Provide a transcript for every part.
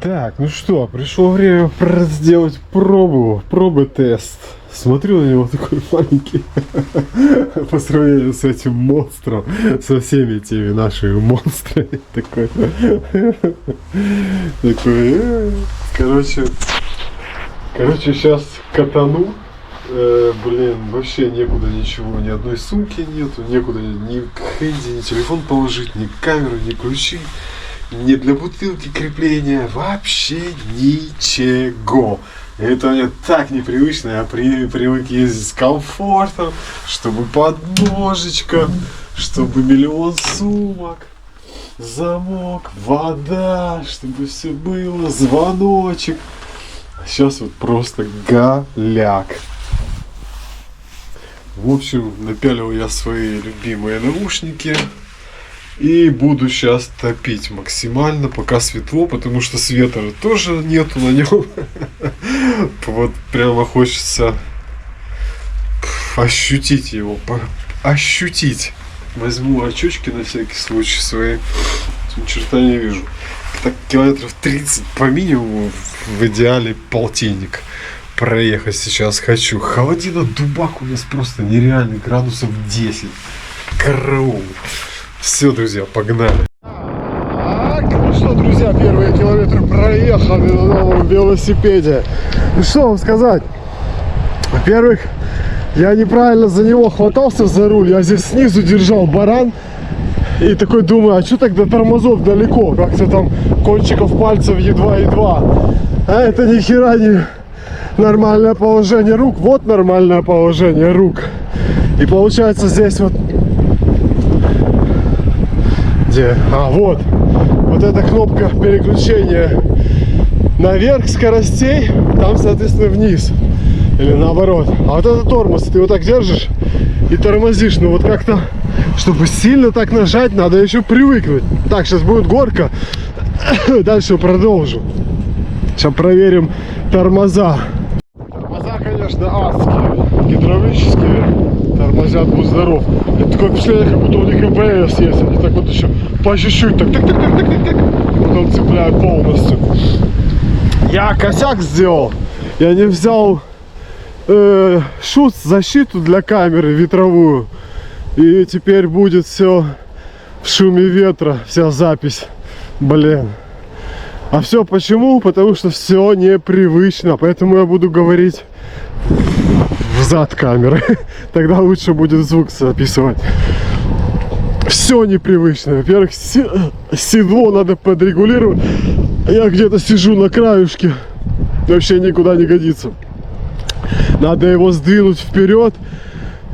Так, ну что, пришло время сделать пробы-тест. Смотрю на него, такой маленький по сравнению с этим монстром, со всеми теми нашими монстрами. Такой, короче, сейчас катану. Блин, вообще некуда ничего, ни одной сумки нету, некуда ни хэнди, ни телефон положить, ни камеру, ни ключи, ни для бутылки крепления, вообще ничего. Это мне так непривычно, я привык ездить с комфортом, чтобы подножечка, чтобы миллион сумок, замок, вода, чтобы все было, звоночек. Сейчас вот просто голяк. В общем, напялил я свои любимые наушники и буду сейчас топить максимально, пока светло, потому что света тоже нету на нем. Вот прямо хочется ощутить его, ощутить. Возьму очечки на всякий случай свои, ни черта не вижу. Так километров 30 по минимуму, в идеале полтинник проехать сейчас хочу. Холодина, дубак у нас просто нереальный, градусов 10. Караул. Все, друзья, погнали. Так, ну что, друзья, первые километры проехали на новом велосипеде. Ну что вам сказать? Во-первых, я неправильно за него хватался за руль. Я здесь снизу держал баран. И такой думаю, а что тогда тормозов далеко? Как-то там кончиков пальцев едва-едва. А это ни хера не нормальное положение рук. Вот нормальное положение рук. И получается здесь вот... Где? А, вот. Вот эта кнопка переключения наверх скоростей. Там, соответственно, вниз. Или наоборот. А вот это тормоз. Ты вот так держишь и тормозишь. Ну вот как-то... Чтобы сильно так нажать, надо еще привыкнуть. Так, сейчас будет горка. Дальше продолжу. Сейчас проверим тормоза. Тормоза, конечно, адские. Гидравлические. Тормозят, будь здоров. Это такое впечатление, как будто у них АБС есть. Они так вот еще по чуть-чуть. Так. Потом цепляют полностью. Я косяк сделал. Я не взял шут, защиту для камеры ветровую. И теперь будет все в шуме ветра, вся запись. Блин. А все почему? Потому что все непривычно. Поэтому я буду говорить взад камеры. Тогда лучше будет звук записывать. Все непривычно. Во-первых, седло надо подрегулировать. Я где-то сижу на краюшке. Вообще никуда не годится. Надо его сдвинуть вперед.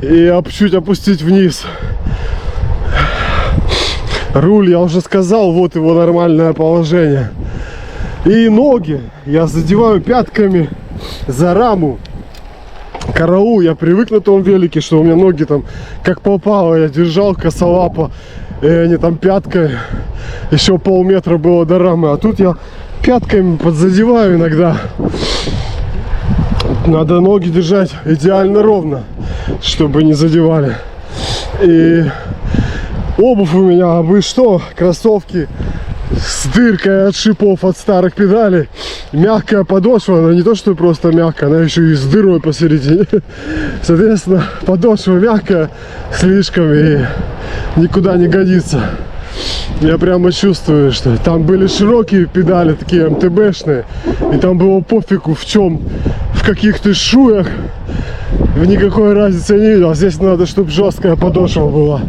И чуть опустить вниз. Руль, я уже сказал, вот его нормальное положение. И ноги я задеваю пятками за раму. Караул, я привык на том велике, что у меня ноги там как попало. Я держал косолапо, и они там пяткой. Еще полметра было до рамы. А тут я пятками подзадеваю иногда. Надо ноги держать идеально ровно, чтобы не задевали. И обувь у меня, вы что, кроссовки с дыркой от шипов от старых педалей. Мягкая подошва, она не то что просто мягкая, она еще и с дырой посередине. Соответственно, подошва мягкая слишком и никуда не годится. Я прямо чувствую, что там были широкие педали, такие МТБшные, и там было пофигу в чем, в каких ты шуях, в никакой разницы не видел. Здесь надо, чтобы жесткая подошва была.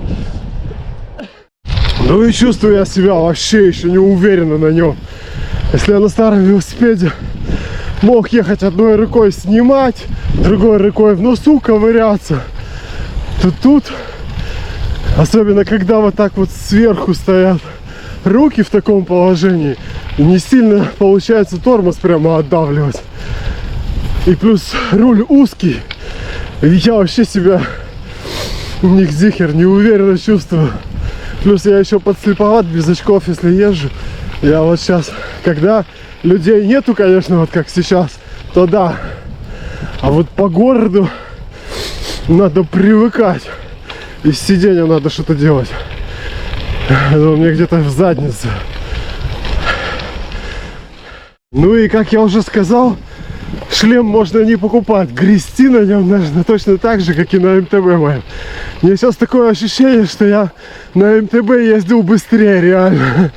Ну и чувствую я себя вообще еще не уверенно на нем. Если я на старом велосипеде мог ехать одной рукой снимать, другой рукой в носу ковыряться, то тут... Особенно, когда вот так вот сверху стоят руки в таком положении, не сильно получается тормоз прямо отдавливать. И плюс руль узкий. Я вообще себя нихзихер неуверенно чувствую. Плюс я еще подслеповат без очков, если езжу. Я вот сейчас, когда людей нету, конечно, вот как сейчас, то да. А вот по городу надо привыкать. Из сиденья надо что-то делать. Это у меня где-то в заднице. Ну и как я уже сказал, шлем можно не покупать, грести на нем нужно точно так же, как и на МТБ моем. У меня сейчас такое ощущение, что я на МТБ ездил быстрее, реально.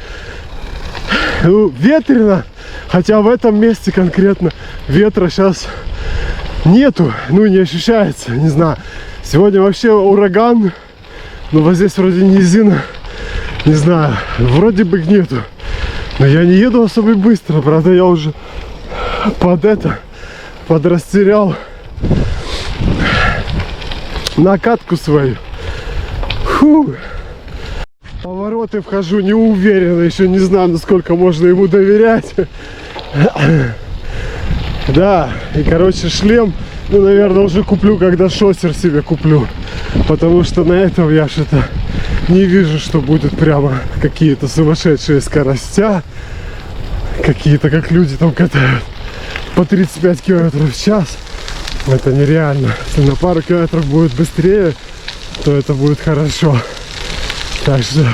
Ну, ветрено, хотя в этом месте конкретно ветра сейчас нету, ну не ощущается, не знаю. Сегодня вообще ураган, но вот здесь вроде низина, не знаю, вроде бы нету. Но я не еду особо быстро, правда я уже подрастерял накатку свою. Фу. Повороты вхожу неуверенно, еще не знаю, насколько можно ему доверять. Да, и короче шлем, ну наверное уже куплю, когда шоссер себе куплю. Потому что на этом я что-то не вижу, что будет прямо какие-то сумасшедшие скоростя. Какие-то, как люди там катают по 35 километров в час. Это нереально. Если на пару километров будет быстрее, то это будет хорошо. Так что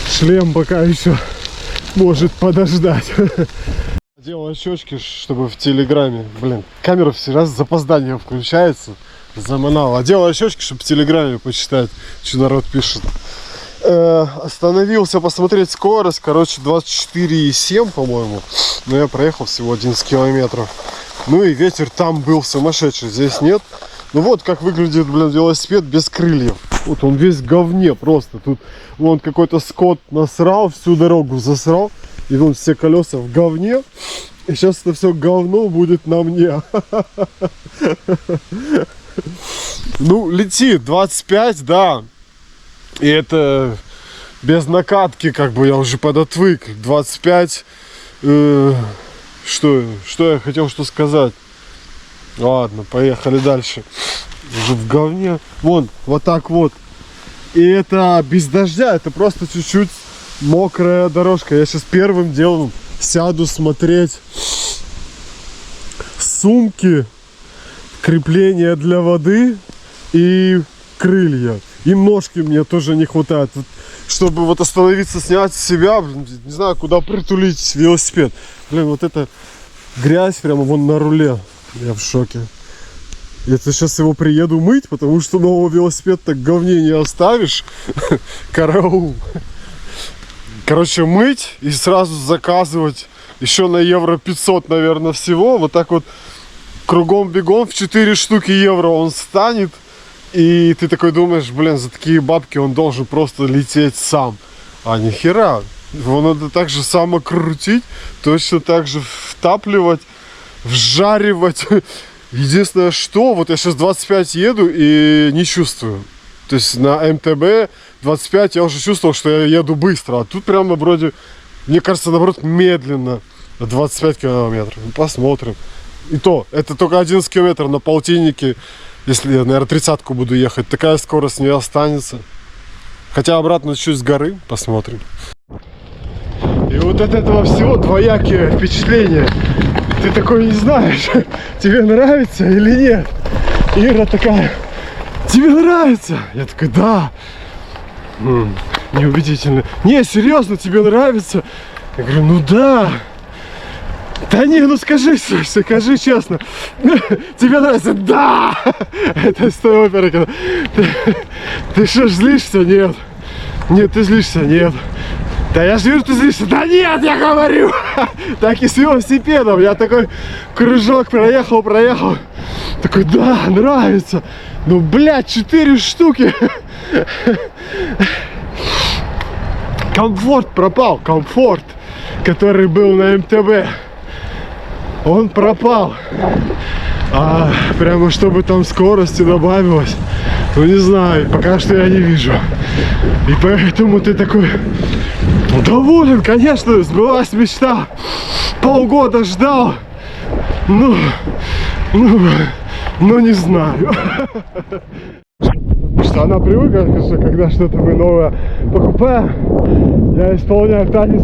шлем пока еще может подождать. Делаю щечки, чтобы в Телеграме. Блин, камера все раз с запозданием включается. Заманала. Делаю щечки, чтобы в Телеграме почитать, что народ пишет. Остановился посмотреть скорость. Короче, 24,7, по-моему. Но я проехал всего 11 километров. Ну и ветер там был сумасшедший. Здесь нет. Ну вот как выглядит, блин, велосипед без крыльев. Вот он весь в говне просто. Тут вон какой-то скот насрал, всю дорогу засрал. И вон все колеса в говне. И сейчас это все говно будет на мне. Ну, летит 25, да. И это без накатки, как бы я уже подотвык. 25. Что я хотел сказать? Ладно, поехали дальше. Уже в говне. Вон, вот так вот. И это без дождя, это просто чуть-чуть мокрая дорожка. Я сейчас первым делом сяду смотреть сумки, крепления для воды и крылья. И ножки мне тоже не хватает. Чтобы вот остановиться, снять с себя, не знаю, куда притулить велосипед. Блин, вот эта грязь прямо вон на руле. Я в шоке. Я сейчас его приеду мыть, потому что новый велосипед так говне не оставишь. Караул. Короче, мыть и сразу заказывать еще на евро 500, наверное, всего. Вот так вот кругом-бегом в 4 штуки евро он станет. И ты такой думаешь, блин, за такие бабки он должен просто лететь сам. А нихера. Его надо так же само крутить, точно так же втапливать, вжаривать. Единственное, что вот я сейчас 25 еду и не чувствую. То есть на МТБ 25 я уже чувствовал, что я еду быстро. А тут прямо вроде, мне кажется, наоборот, медленно. 25 километров. Посмотрим. И то, это только 11 километров на полтиннике. Если я, наверное, 30-ку буду ехать, такая скорость не останется. Хотя обратно чуть с горы, посмотрим. И вот от этого всего двоякие впечатления. Ты такой не знаешь, тебе нравится или нет. Ира такая, тебе нравится? Я такой, да. Неубедительно. Не, серьезно, тебе нравится? Я говорю, ну да. Да не, ну скажи честно. Тебе нравится? Да! Это с той оперы, когда... Ты что, злишься? Нет. Нет, ты злишься? Нет. Да я же вижу, ты злишься. Да нет, я говорю. Так и с велосипедом. Я такой кружок проехал. Такой, да, нравится. Ну, блядь, 4 штуки. Комфорт пропал. Комфорт, который был на МТБ. Он пропал. А прямо чтобы там скорости добавилось, ну не знаю, пока что я не вижу. И поэтому ты такой доволен, конечно, сбылась мечта. Полгода ждал. Ну не знаю. Что она привыкла, что когда что-то мы новое покупаем, я исполняю танец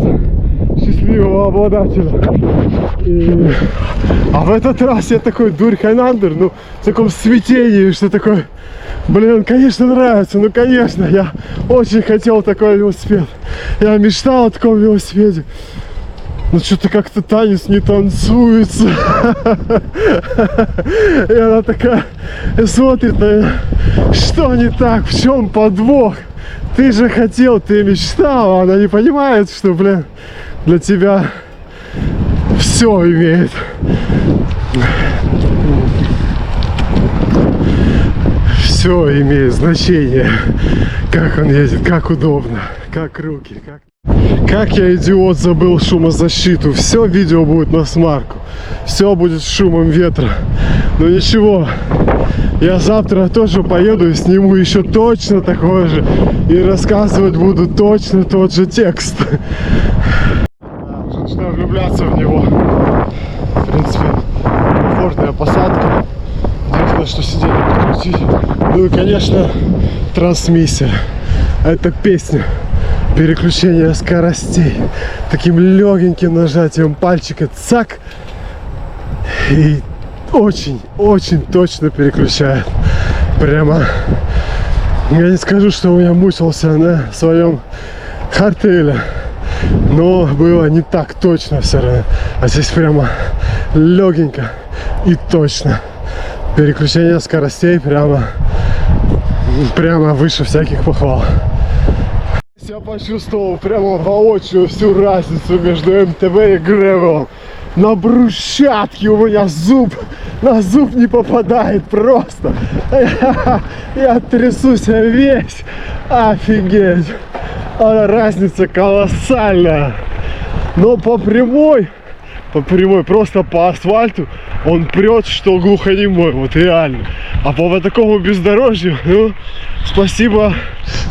счастливого обладателя. А в этот раз я такой дурь-хайнандер, ну, в таком смятении, что такой, блин, конечно, нравится, ну, конечно, я очень хотел такой велосипед. Я мечтал о таком велосипеде. ну что-то как-то танец не танцуется. И она такая смотрит на меня, что не так, в чем подвох? Ты же хотел, ты мечтал, а она не понимает, что, блин, для тебя все имеет. Все имеет значение. Как он едет, как удобно, как руки, как я, идиот, забыл шумозащиту. Все видео будет на смарку. Все будет с шумом ветра. Но ничего, я завтра тоже поеду и сниму еще точно такое же. И рассказывать буду точно тот же текст. Уже начинаю влюбляться в него. В принципе, комфортная посадка. Единственное, что сиденье подкрутить. Ну и, конечно, трансмиссия. Это песня. Переключение скоростей. Таким легеньким нажатием пальчика. Цак. И очень точно переключает. Прямо. Я не скажу, что я мучился на своем хардтейле. Но было не так точно все равно. А здесь прямо легенько и точно. Переключение скоростей прямо выше всяких похвал. Я почувствовал прямо воочию всю разницу между МТБ и Гревелом. На брусчатке у меня на зуб не попадает просто. Я трясусь весь. Офигеть. Разница колоссальная. Но по прямой, просто по асфальту он прет, что глухонемой, вот реально. А по такому бездорожью, ну, спасибо,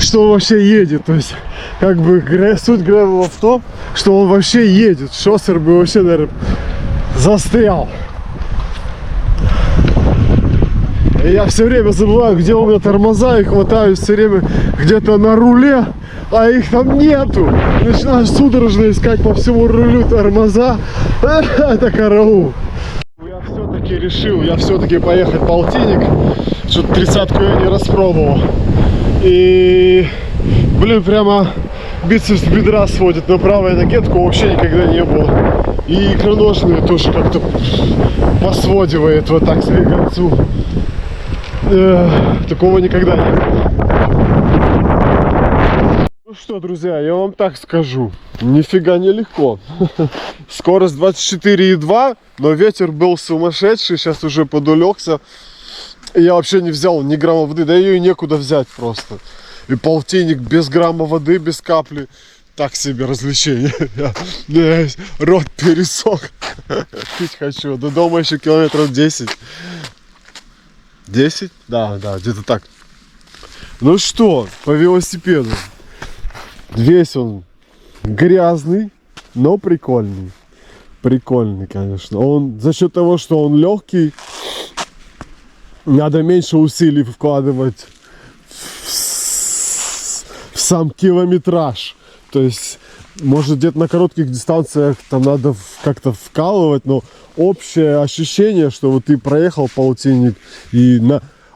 что он вообще едет. То есть, как бы, суть Гревела в том, что он вообще едет. Шоссер бы вообще, наверное, застрял. И я все время забываю, где у меня тормоза, и хватаюсь все время где-то на руле, а их там нету. Начинаю судорожно искать по всему рулю тормоза. Это караул. Я все-таки решил, поехать в полтинник. Что-то 30-ку я не распробовал. И, блин, прямо бицепс бедра сводит. На правой ноге такого вообще никогда не было. И икроножные тоже как-то посводивает вот так к концу. Такого никогда не было. Ну что, друзья, я вам так скажу. Нифига не легко. Скорость 24,2, но ветер был сумасшедший. Сейчас уже подулегся. Я вообще не взял ни грамма воды. Да ее и некуда взять просто. И полтинник без грамма воды, без капли. Так себе развлечение. Рот пересох. Пить хочу. До дома еще километров 10. 10? Да, где-то так. Ну что, по велосипеду. Весь он грязный, но прикольный. Прикольный, конечно. Он за счет того, что он легкий, надо меньше усилий вкладывать в сам километраж. То есть, может, где-то на коротких дистанциях там надо как-то вкалывать, но общее ощущение, что вот ты проехал полтинник и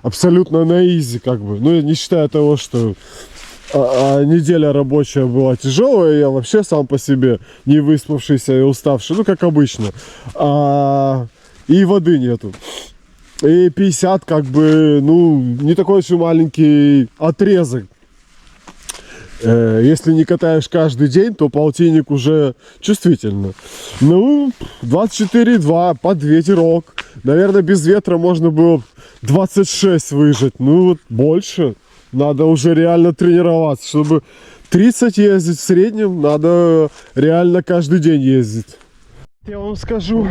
абсолютно на изи, как бы. Ну, не считая того, что неделя рабочая была тяжелая, я вообще сам по себе не выспавшийся и уставший, ну, как обычно. И воды нету. И 50, как бы, ну, не такой уж и маленький отрезок. Если не катаешь каждый день, то полтинник уже чувствительно. Ну, 24,2 под ветерок. Наверное, без ветра можно было 26 выжать. Ну, вот больше. Надо уже реально тренироваться. Чтобы 30 ездить в среднем, надо реально каждый день ездить. Я вам скажу,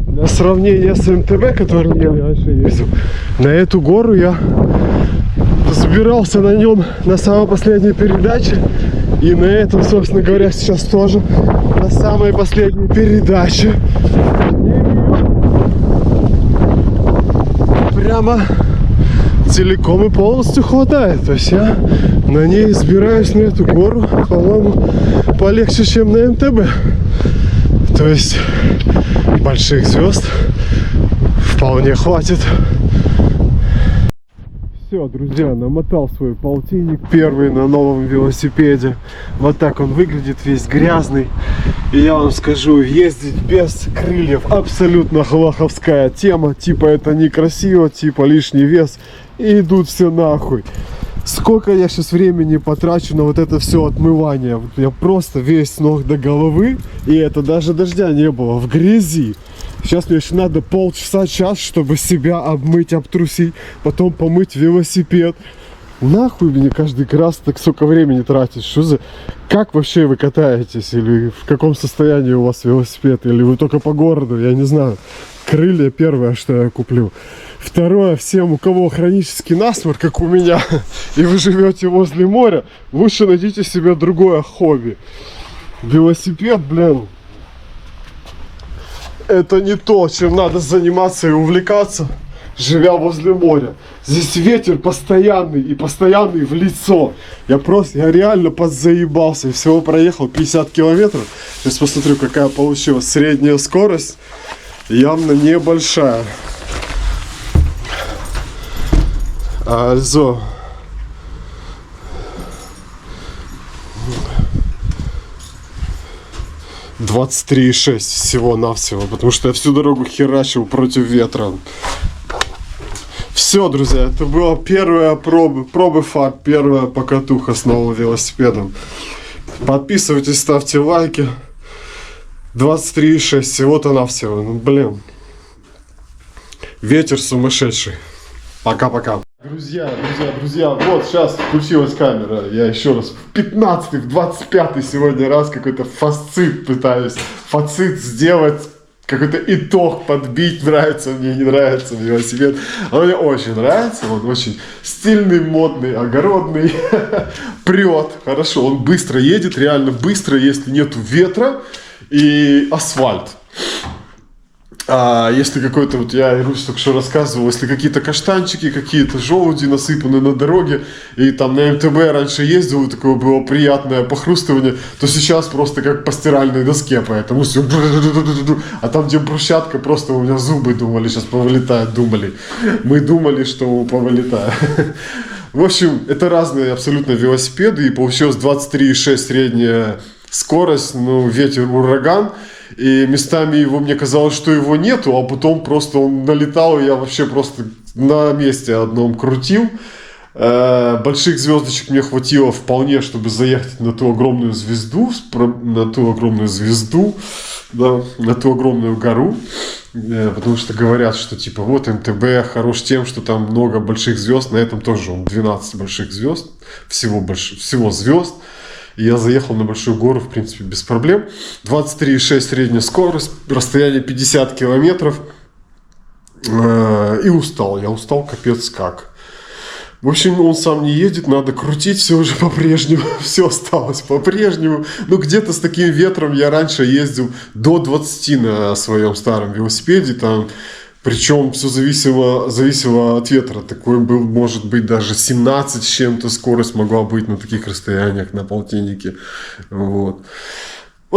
на сравнение с МТБ, которым я раньше ездил, на эту гору я забирался на нем на самой последней передаче. И на этом, собственно говоря, сейчас тоже на самой последней передаче. Прямо целиком и полностью хватает. То есть я на ней сбираюсь на эту гору, по-моему, полегче, чем на МТБ. То есть больших звезд вполне хватит. Все, друзья, намотал свой полтинник. Первый на новом велосипеде. Вот так он выглядит, весь грязный. И я вам скажу, ездить без крыльев абсолютно хлаховская тема. Типа это некрасиво, типа лишний вес. И идут все нахуй. Сколько я сейчас времени потрачу на вот это все отмывание. Я просто весь с ног до головы. И это даже дождя не было, в грязи. Сейчас мне еще надо полчаса-час, чтобы себя обмыть, обтрусить, потом помыть велосипед. Нахуй мне каждый раз так столько времени тратить? Что за... Как вообще вы катаетесь? Или в каком состоянии у вас велосипед? Или вы только по городу? Я не знаю. Крылья первое, что я куплю. Второе, всем, у кого хронический насморк, как у меня, и вы живете возле моря, лучше найдите себе другое хобби. Велосипед, блин. Это не то, чем надо заниматься и увлекаться, живя возле моря. Здесь ветер постоянный и постоянный в лицо. Я реально подзаебался. И всего проехал 50 километров. Сейчас посмотрю, какая получилась средняя скорость. Явно небольшая. Also. 23,6 всего-навсего, потому что я всю дорогу херачил против ветра. Все, друзья, это была первая пробы фар, первая покатуха с новым велосипедом. Подписывайтесь, ставьте лайки. 23,6 всего-то навсего. Ну, блин. Ветер сумасшедший. Пока-пока. Друзья, вот сейчас включилась камера. Я еще раз в 15-й, в 25-й сегодня раз какой-то фасцит пытаюсь. Фацит сделать, какой-то итог подбить. Нравится мне, не нравится велосипед. А мне очень нравится. Он очень стильный, модный, огородный. Прет. Хорошо, он быстро едет, реально быстро, если нету ветра и асфальт. А если какой-то, вот я и Русь только что рассказывал, если какие-то каштанчики, какие-то желуди насыпаны на дороге, и там на МТБ раньше ездил, и такое было приятное похрустывание, то сейчас просто как по стиральной доске, поэтому все, а там, где брусчатка, просто у меня зубы думали, сейчас повылетают, мы думали, что повылетает. В общем, это разные абсолютно велосипеды, и получилось 23,6 средняя скорость, ну, ветер, ураган. И местами мне казалось, что его нету, а потом просто он налетал, и я вообще просто на месте одном крутил. Больших звездочек мне хватило вполне, чтобы заехать на ту огромную звезду, да, на ту огромную гору. Потому что говорят, что типа вот МТБ хорош тем, что там много больших звезд, на этом тоже он 12 больших звезд, всего звезд. И я заехал на большую гору, в принципе, без проблем. 23,6 средняя скорость, расстояние 50 километров. И устал. Я устал капец как. В общем, он сам не едет, надо крутить все уже по-прежнему. Все осталось по-прежнему. Ну, где-то с таким ветром я раньше ездил до 20 на своем старом велосипеде. Там... Причем все зависело от ветра. Такой был, может быть, даже 17 с чем-то скорость могла быть на таких расстояниях, на полтиннике. Вот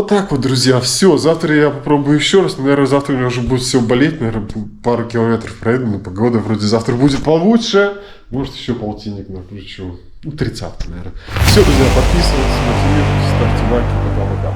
так вот, друзья. Все, завтра я попробую еще раз. Наверное, завтра у меня уже будет все болеть. Наверное, пару километров проеду. Но погода вроде завтра будет получше. Может, еще полтинник накручу. Ну, 30, наверное. Все, друзья, подписывайтесь, мотивируйтесь, ставьте лайки. Пока-пока.